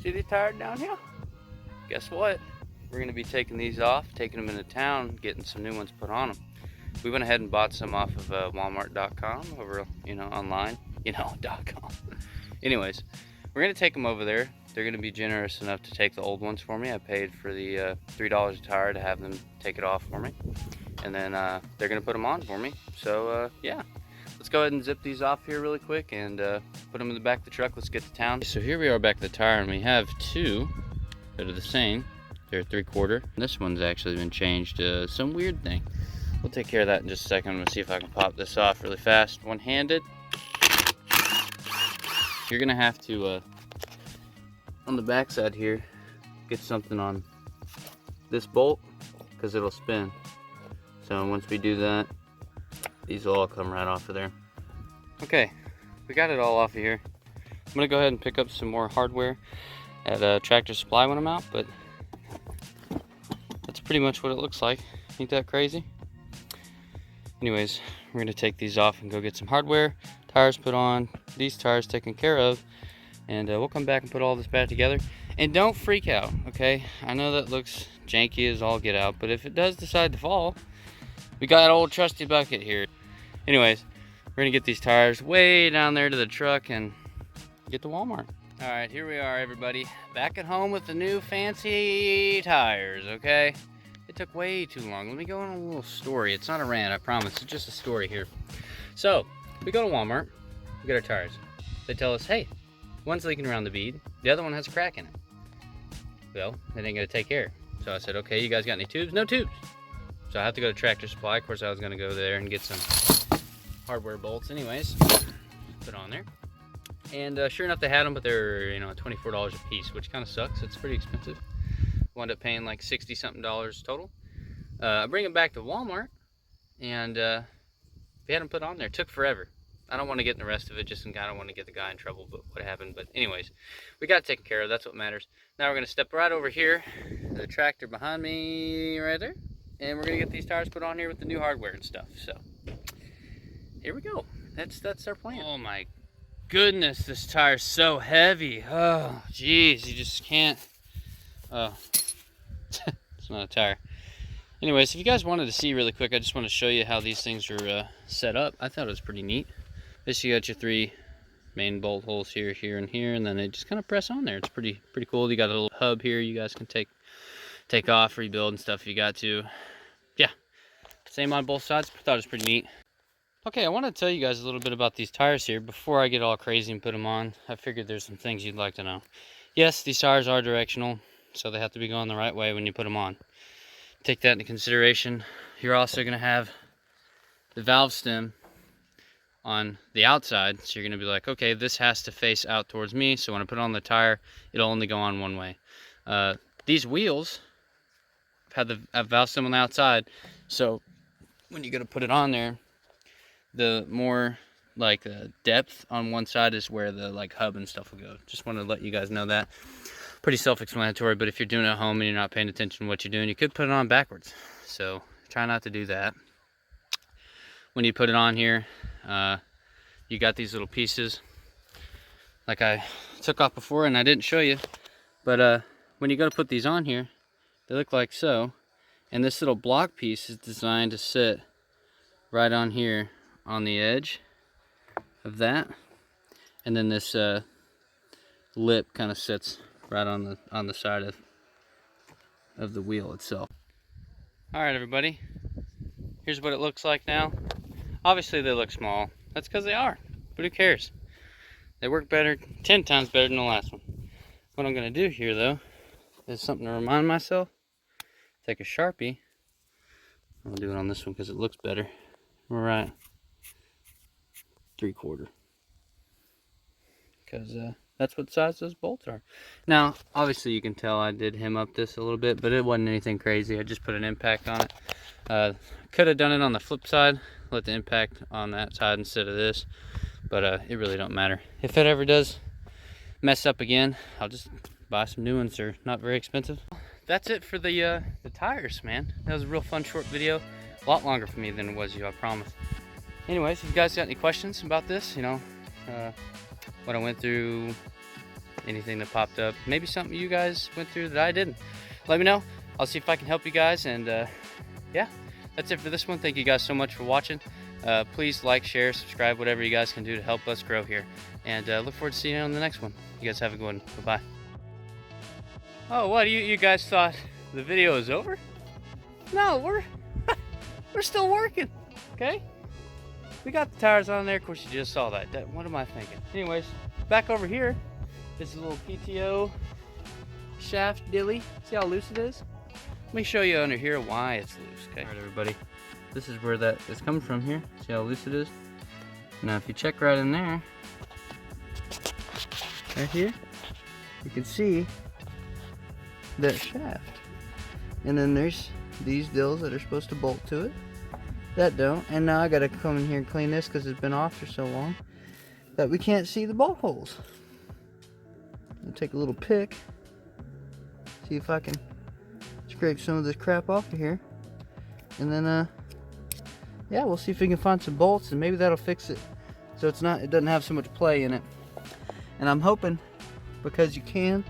See these tires down here? Guess what? We're gonna be taking these off, taking them into town, getting some new ones put on them. We went ahead and bought some off of Walmart.com over, online, .com. Anyways, we're gonna take them over there. They're gonna be generous enough to take the old ones for me. I paid for the $3 a tire to have them take it off for me, and then they're gonna put them on for me. So yeah. Let's go ahead and zip these off here really quick and put them in the back of the truck. Let's get to town. So here we are back at the tire, and we have two that are the same. They're 3/4. This one's actually been changed to some weird thing. We'll take care of that in just a second. I'm gonna see if I can pop this off really fast, one-handed. You're gonna have to, on the back side here, get something on this bolt, because it'll spin. So once we do that, these will all come right off of there. Okay, we got it all off of here. I'm gonna go ahead and pick up some more hardware at Tractor Supply when I'm out, but that's pretty much what it looks like. Ain't that crazy? Anyways, we're gonna take these off and go get some hardware, tires put on, these tires taken care of, and we'll come back and put all this back together. And don't freak out, okay? I know that looks janky as all get out, but if it does decide to fall, we got an old trusty bucket here. Anyways, we're gonna get these tires way down there to the truck and get to Walmart. All right, here we are, everybody. Back at home with the new fancy tires, okay? It took way too long. Let me go on a little story. It's not a rant, I promise. It's just a story here. So, we go to Walmart, we get our tires. They tell us, hey, one's leaking around the bead, the other one has a crack in it. Well, they ain't gonna take care. So I said, okay, you guys got any tubes? No tubes. So I have to go to Tractor Supply. Of course, I was gonna go there and get some hardware bolts anyways, put on there. And sure enough, they had them, but they're, $24 a piece, which kind of sucks. It's pretty expensive. Wound up paying like 60 something total. I bring them back to Walmart, and they had them put on there. It took forever. I don't want to get in the rest of it, just in case I don't want to get the guy in trouble, but what happened. But anyways, we got it taken care of. That's what matters. Now we're gonna step right over here, the tractor behind me right there, and we're gonna get these tires put on here with the new hardware and stuff. So here we go. That's our plan. Oh my goodness, this tire's so heavy. Oh geez, you just can't. Oh, it's not a tire. Anyways, if you guys wanted to see really quick, I just want to show you how these things are set up. I thought it was pretty neat. This, you got your 3 main bolt holes here, here, and here, and then they just kind of press on there. It's pretty cool. You got a little hub here you guys can take off, rebuild and stuff if you got to. Yeah, same on both sides. I thought it was pretty neat. Okay, I want to tell you guys a little bit about these tires here before I get all crazy and put them on. I figured there's some things you'd like to know. Yes, these tires are directional, so they have to be going the right way when you put them on. Take that into consideration. You're also going to have the valve stem on the outside, so you're going to be like, okay, this has to face out towards me, so when I put it on the tire, it'll only go on one way. These wheels have the valve stem on the outside, so when you're going to put it on there, the more like depth on one side is where the hub and stuff will go. Just want to let you guys know that. Pretty self-explanatory, but if you're doing it at home and you're not paying attention to what you're doing, you could put it on backwards. So try not to do that. When you put it on here, you got these little pieces like I took off before and I didn't show you, but when you go to put these on here, they look like so, and this little block piece is designed to sit right on here on the edge of that, and then this lip kind of sits right on the side of the wheel itself. All right, everybody, here's what it looks like now. Obviously they look small. That's because they are, but who cares? They work better, 10 times better than the last one. What I'm gonna do here though is something to remind myself. Take a Sharpie, I'll do it on this one because it looks better. We're at 3/4. Because that's what size those bolts are. Now, obviously you can tell I did hem up this a little bit, but it wasn't anything crazy. I just put an impact on it. Could have done it on the flip side, let the impact on that side instead of this, but it really don't matter. If it ever does mess up again, I'll just buy some new ones. They're not very expensive. That's it for the tires, man. That was a real fun short video. A lot longer for me than it was you, I promise. Anyways, if you guys got any questions about this, you know, what I went through, anything that popped up, maybe something you guys went through that I didn't, let me know. I'll see if I can help you guys. And yeah, that's it for this one. Thank you guys so much for watching. Please like, share, subscribe, whatever you guys can do to help us grow here. And look forward to seeing you on the next one. You guys have a good one. Bye-bye. Oh, what, you guys thought the video was over? No, we're still working, okay? We got the tires on there. Of course, you just saw that. What am I thinking? Anyways, back over here, this is a little PTO shaft dilly. See how loose it is? Let me show you under here why it's loose, okay? All right, everybody. This is where that is coming from here. See how loose it is? Now, if you check right in there, right here, you can see that shaft. And then there's these dills that are supposed to bolt to it. That don't. And now I gotta come in here and clean this because it's been off for so long that we can't see the bolt holes. I'll take a little pick, see if I can scrape some of this crap off of here, and then yeah, we'll see if we can find some bolts and maybe that'll fix it so it doesn't have so much play in it. And I'm hoping, because you can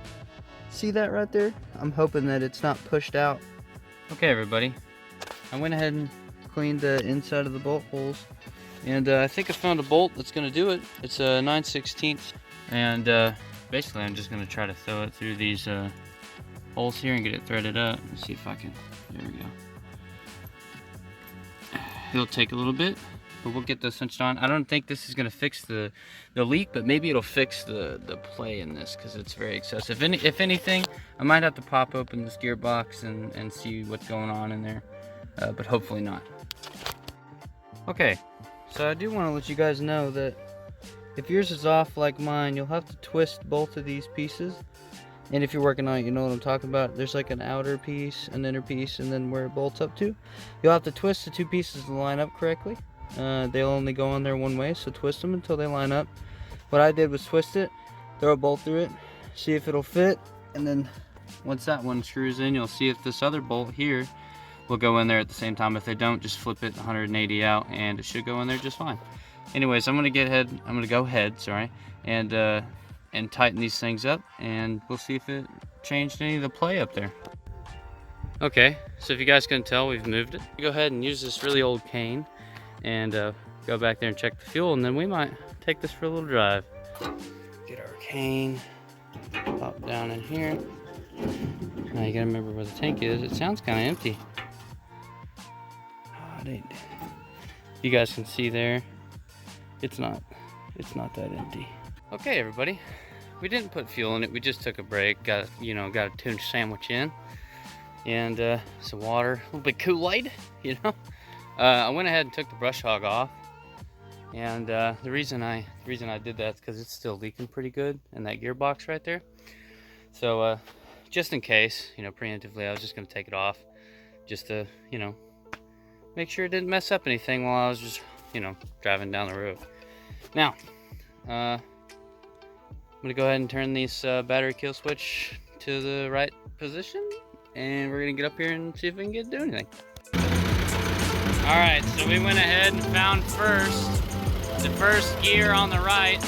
see that right there, I'm hoping that it's not pushed out. Okay, everybody, I went ahead and cleaned the inside of the bolt holes, and I think I found a bolt that's going to do it. It's a 9/16, and basically I'm just going to try to throw it through these holes here and get it threaded up. Let's see if I can. There we go. It'll take a little bit, but we'll get this cinched on. I don't think this is going to fix the leak, but maybe it'll fix the play in this because it's very excessive. If anything, I might have to pop open this gearbox and see what's going on in there, but hopefully not. Okay, so I do want to let you guys know that if yours is off like mine, you'll have to twist both of these pieces. And if you're working on it, you know what I'm talking about. There's like an outer piece, an inner piece, and then where it bolts up to. You'll have to twist the two pieces to line up correctly. They'll only go on there one way, so twist them until they line up. What I did was twist it, throw a bolt through it, see if it'll fit, and then once that one screws in, you'll see if this other bolt here will go in there at the same time. If they don't, just flip it 180 out and it should go in there just fine. Anyways, I'm gonna go ahead, sorry, and tighten these things up, and we'll see if it changed any of the play up there. Okay, so if you guys can tell, we've moved it. Go ahead and use this really old cane and go back there and check the fuel, and then we might take this for a little drive. Get our cane, pop down in here. Now you gotta remember where the tank is. It sounds kind of empty. You guys can see there, it's not that empty. Okay, everybody, we didn't put fuel in it. We just took a break, got a tuna sandwich in, and some water, a little bit Kool-Aid, you know. I went ahead and took the brush hog off, and the reason I did that is because it's still leaking pretty good in that gearbox right there. So just in case, preemptively, I was just gonna take it off, just to make sure it didn't mess up anything while I was just driving down the road. Now I'm gonna go ahead and turn this battery kill switch to the right position, and we're gonna get up here and see if we can get to do anything. All right, so we went ahead and found the first gear on the right.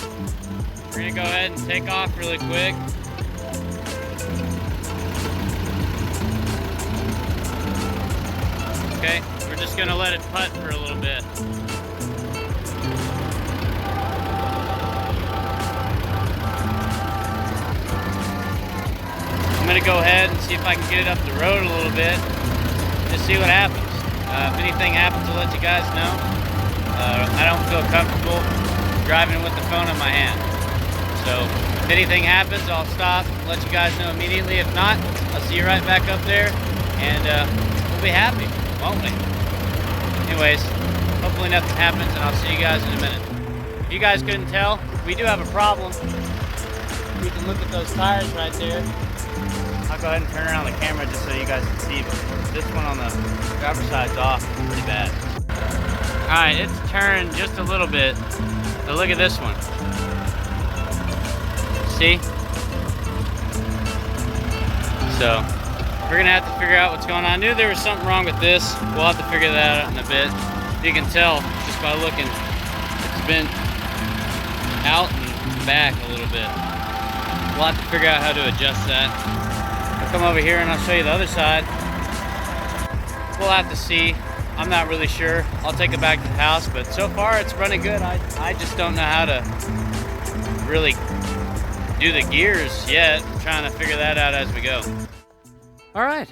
We're gonna go ahead and take off really quick. Okay, we're just gonna let it putt for a little bit. I'm gonna go ahead and see if I can get it up the road a little bit, just see what happens. If anything happens, I'll let you guys know. I don't feel comfortable driving with the phone in my hand. So if anything happens, I'll stop, let you guys know immediately. If not, I'll see you right back up there, and we'll be happy, won't we? Anyways, hopefully nothing happens, and I'll see you guys in a minute. If you guys couldn't tell, we do have a problem. You can look at those tires right there. I'll go ahead and turn around the camera just so you guys can see, but this one on the driver's side's off pretty bad. Alright, it's turned just a little bit, but look at this one. See? So, we're gonna have to figure out what's going on. I knew there was something wrong with this. We'll have to figure that out in a bit. You can tell just by looking, it's been out and back a little bit. We'll have to figure out how to adjust that. I'll come over here and I'll show you the other side. We'll have to see. I'm not really sure. I'll take it back to the house, but so far it's running good. I just don't know how to really do the gears yet. I'm trying to figure that out as we go. All right,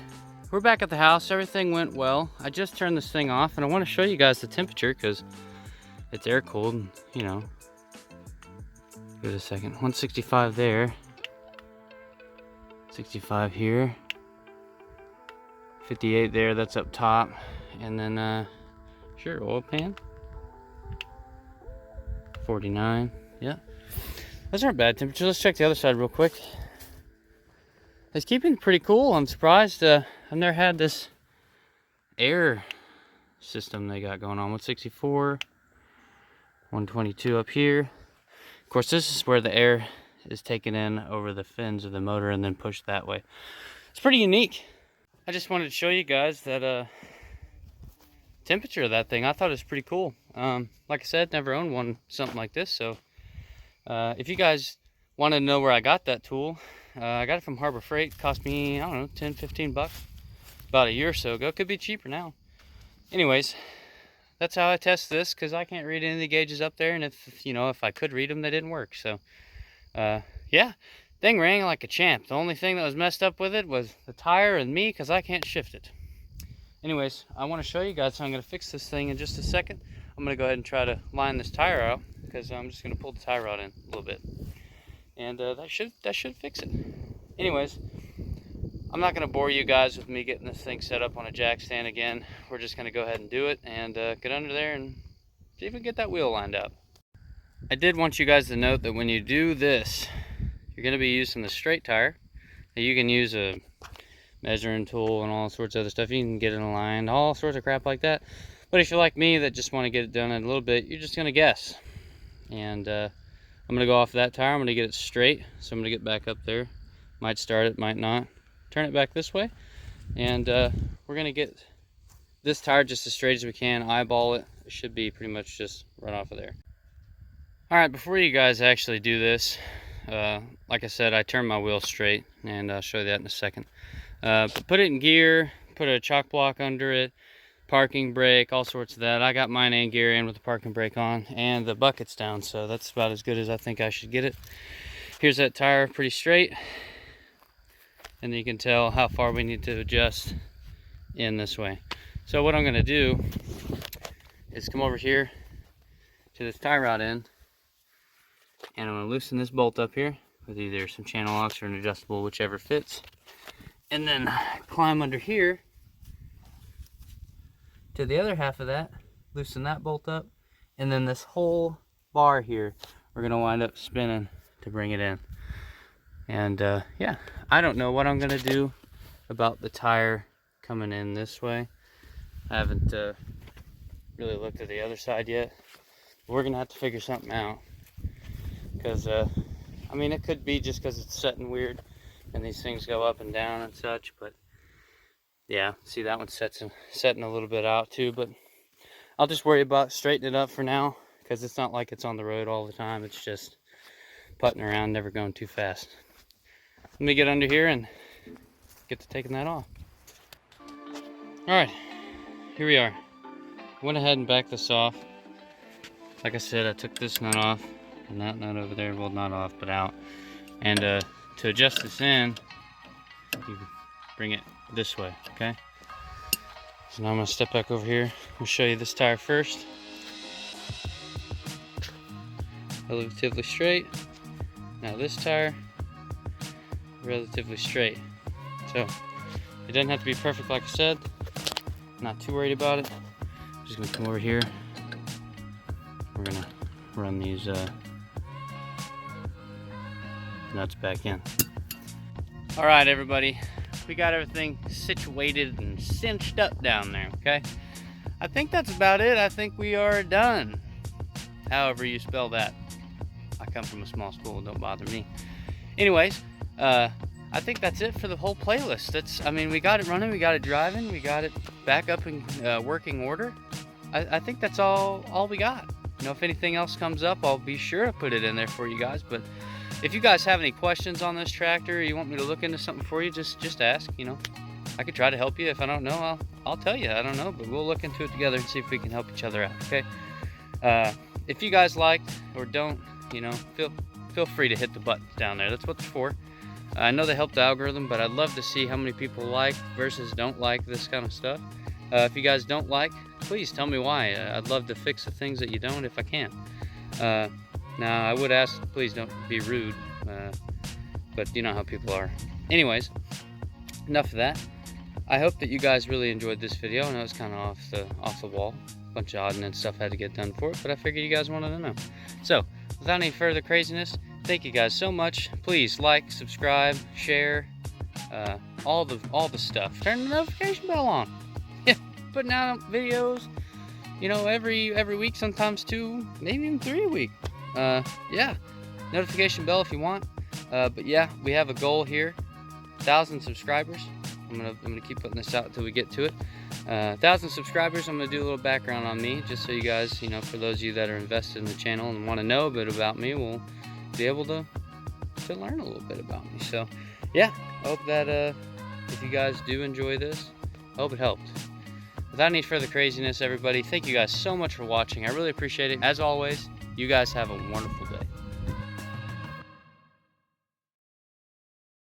we're back at the house. Everything went well. I just turned this thing off, and I want to show you guys the temperature because it's air cooled, and, you know. Give it a second. 165 there. 65 here. 58 there, that's up top. And then, sure, oil pan. 49, yeah. Those aren't bad temperatures. Let's check the other side real quick. It's keeping pretty cool. I'm surprised. I've never had this air system they got going on. 164, 122 up here. Of course, this is where the air is taken in over the fins of the motor and then pushed that way. It's pretty unique. I just wanted to show you guys that temperature of that thing. I thought it was pretty cool. Like I said, never owned one something like this. So if you guys want to know where I got that tool, I got it from Harbor Freight. It cost me, I don't know, 10, 15 bucks about a year or so ago. Could be cheaper now. Anyways, that's how I test this, because I can't read any of the gauges up there, and if I could read them, they didn't work. So yeah, thing rang like a champ. The only thing that was messed up with it was the tire and me, because I can't shift it. Anyways, I want to show you guys how I'm going to fix this thing in just a second. I'm going to go ahead and try to line this tire out, because I'm just going to pull the tie rod in a little bit. And that should fix it. Anyways, I'm not going to bore you guys with me getting this thing set up on a jack stand again. We're just going to go ahead and do it and get under there and see if we can get that wheel lined up. I did want you guys to note that when you do this, you're going to be using the straight tire. You can use a measuring tool and all sorts of other stuff. You can get it aligned, all sorts of crap like that. But if you're like me that just want to get it done in a little bit, you're just going to guess. And I'm going to go off that tire. I'm going to get it straight. So I'm going to get back up there. Might start it, might not. Turn it back this way. And we're going to get this tire just as straight as we can. Eyeball it. It should be pretty much just right off of there. Alright, before you guys actually do this, like I said, I turned my wheel straight. And I'll show you that in a second. Put it in gear. Put a chock block under it. Parking brake, all sorts of that. I got mine in gear and with the parking brake on, and the bucket's down, so that's about as good as I think I should get it. Here's that tire, pretty straight, and you can tell how far we need to adjust in this way. So what I'm going to do is come over here to this tie rod end, and I'm going to loosen this bolt up here with either some channel locks or an adjustable, whichever fits, and then climb under here to the other half of that, loosen that bolt up, and then this whole bar here we're going to wind up spinning to bring it in. And yeah, I don't know what I'm going to do about the tire coming in this way. I haven't really looked at the other side yet. We're going to have to figure something out, because I mean, it could be just because it's setting weird and these things go up and down and such, but yeah, see, that one's setting a little bit out too, but I'll just worry about straightening it up for now, because it's not like it's on the road all the time. It's just putting around, never going too fast. Let me get under here and get to taking that off. Alright, here we are. Went ahead and backed this off. Like I said, I took this nut off, and that nut over there, well, not off, but out. And to adjust this in, you bring it this way, okay? So now I'm going to step back over here. I'll show you this tire first. Relatively straight. Now this tire, relatively straight. So it doesn't have to be perfect, like I said. Not too worried about it. Just gonna come over here. We're gonna run these nuts back in. All right, everybody, we got everything situated and cinched up down there, okay? I think that's about it. I think we are done. However you spell that. I come from a small school, don't bother me. Anyways, I think that's it for the whole playlist. I mean, we got it running, we got it driving, we got it back up in working order. I think that's all we got. You know, if anything else comes up, I'll be sure to put it in there for you guys. But if you guys have any questions on this tractor, or you want me to look into something for you, just ask. You know, I could try to help you. If I don't know, I'll tell you. I don't know, but we'll look into it together and see if we can help each other out. Okay. If you guys liked or don't, you know, feel free to hit the buttons down there. That's what it's for. I know they help the algorithm, but I'd love to see how many people like versus don't like this kind of stuff. If you guys don't like, please tell me why. I'd love to fix the things that you don't if I can. Now, I would ask, please don't be rude, but you know how people are. Anyways, enough of that. I hope that you guys really enjoyed this video. I know it's kind of off the wall. A bunch of odd and stuff had to get done for it, but I figured you guys wanted to know. So, without any further craziness, thank you guys so much. Please like, subscribe, share, all the stuff. Turn the notification bell on. Yeah, putting out videos, you know, every week, sometimes 2, maybe even 3 a week. Yeah, notification bell if you want. But yeah, we have a goal here, 1,000 subscribers. I'm gonna keep putting this out until we get to it. 1,000 subscribers. I'm gonna do a little background on me, just so you guys, you know, for those of you that are invested in the channel and want to know a bit about me, will be able to learn a little bit about me. So yeah, I hope that if you guys do enjoy this, I hope it helped. Without any further craziness, everybody, thank you guys so much for watching. I really appreciate it. As always, you guys have a wonderful day.